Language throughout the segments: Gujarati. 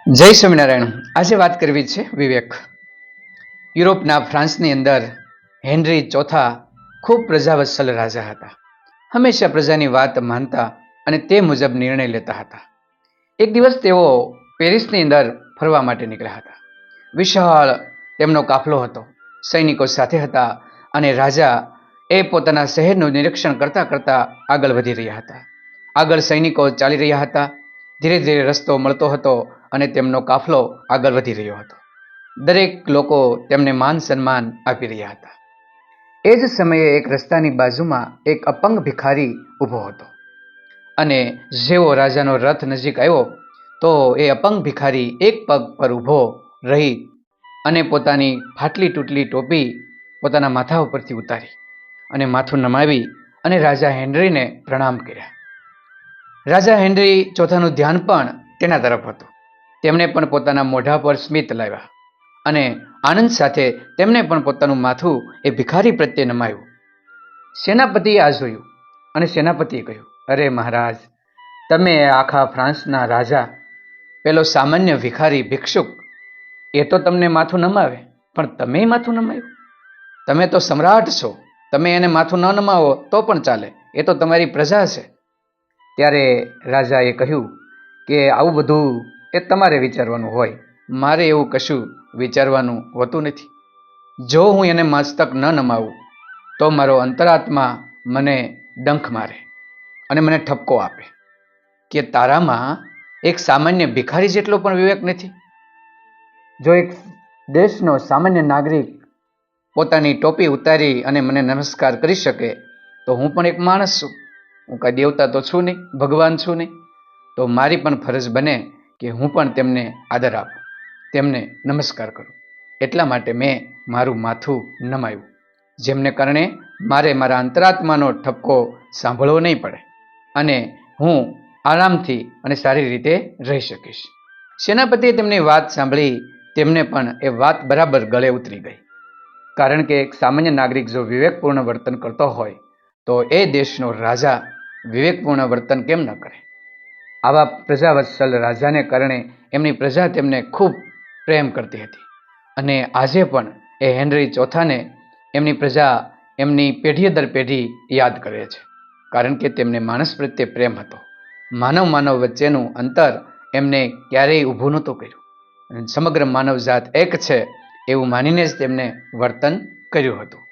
જય સ્વામિનારાયણ. આજે વાત કરવી છે વિવેક. યુરોપના ફ્રાન્સની અંદર હેનરી ચોથા ખૂબ પ્રજાવત્સલ રાજા હતા. હંમેશા પ્રજાની વાત માનતા અને તે મુજબ નિર્ણય લેતા હતા. એક દિવસ તેઓ પેરિસની અંદર ફરવા માટે નીકળ્યા હતા. વિશાળ તેમનો કાફલો હતો, સૈનિકો સાથે હતા અને રાજા એ પોતાના શહેરનું નિરીક્ષણ કરતા કરતા આગળ વધી રહ્યા હતા. આગળ સૈનિકો ચાલી રહ્યા હતા. ધીરે ધીરે રસ્તો મળતો હતો અને તેમનો કાફલો આગળ વધી રહ્યો હતો. દરેક લોકો તેમને માન સન્માન આપી રહ્યા હતા. એ જ સમયે એક રસ્તાની બાજુમાં એક અપંગ ભિખારી ઊભો હતો અને જેવો રાજાનો રથ નજીક આવ્યો તો એ અપંગ ભિખારી એક પગ પર ઊભો રહી અને પોતાની ફાટલી તૂટલી ટોપી પોતાના માથા ઉપરથી ઉતારી અને માથું નમાવી અને રાજા હેનરીને પ્રણામ કર્યા. રાજા હેનરી ચોથાનું ધ્યાન પણ તેના તરફ હતું. તેમણે પણ પોતાના મોઢા પર સ્મિત લાવ્યા અને આનંદ સાથે તેમણે પણ પોતાનું માથું એ ભિખારી પ્રત્યે નમાયું. સેનાપતિએ આ જોયું અને સેનાપતિએ કહ્યું, અરે મહારાજ, તમે આખા ફ્રાન્સના રાજા, પેલો સામાન્ય ભિખારી ભિક્ષુક, એ તો તમને માથું નમાવે, પણ તમે માથું નમાવ્યું? તમે તો સમ્રાટ છો, તમે એને માથું ન નમાવો તો પણ ચાલે, એ તો તમારી પ્રજા છે. ત્યારે રાજાએ કહ્યું કે આવું બધું એ તમારે વિચારવાનું હોય, મારે એવું કશું વિચારવાનું હોતું નથી. જો હું એને મસ્તક ન નમાવું તો મારો અંતરાત્મા મને ડંખ મારે અને મને ઠપકો આપે કે તારામાં એક સામાન્ય ભિખારી જેટલો પણ વિવેક નથી. જો એક દેશનો સામાન્ય નાગરિક પોતાની ટોપી ઉતારી અને મને નમસ્કાર કરી શકે તો હું પણ એક માણસ છું. હું કાંઈ દેવતા તો છું નહીં, ભગવાન છું નહીં. તો મારી પણ ફરજ બને કે હું પણ તેમને આદર આપું, તેમને નમસ્કાર કરું. એટલા માટે મેં મારું માથું નમાયું, જેમને કારણે મારે મારા અંતરાત્માનો ઠપકો સાંભળવો નહીં પડે અને હું આરામથી અને સારી રીતે રહી શકીશ. સેનાપતિએ તેમની વાત સાંભળી. તેમને પણ એ વાત બરાબર ગળે ઉતરી ગઈ. કારણ કે એક સામાન્ય નાગરિક જો વિવેકપૂર્ણ વર્તન કરતો હોય તો એ દેશનો રાજા વિવેકપૂર્ણ વર્તન કેમ ન કરે? આવા પ્રજાવત્સલ રાજાને કારણે એમની પ્રજા તેમને ખૂબ પ્રેમ કરતી હતી અને આજે પણ એ હેનરી ચોથાને એમની પ્રજા એમની પેઢી દર પેઢી યાદ કરે છે. કારણ કે તેમને માણસ પ્રત્યે પ્રેમ હતો. માનવ વચ્ચેનું અંતર એમને ક્યારેય ઊભું નહોતું કર્યું. સમગ્ર માનવજાત એક છે એવું માનીને જ તેમને વર્તન કર્યું હતું.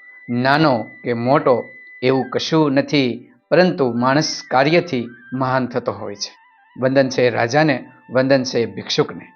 નાનો કે મોટો એવું કશું નથી, પરંતુ માણસ કાર્યથી મહાન થતો હોય છે. વંદન છે રાજાને, વંદન છે ભિક્ષુકને.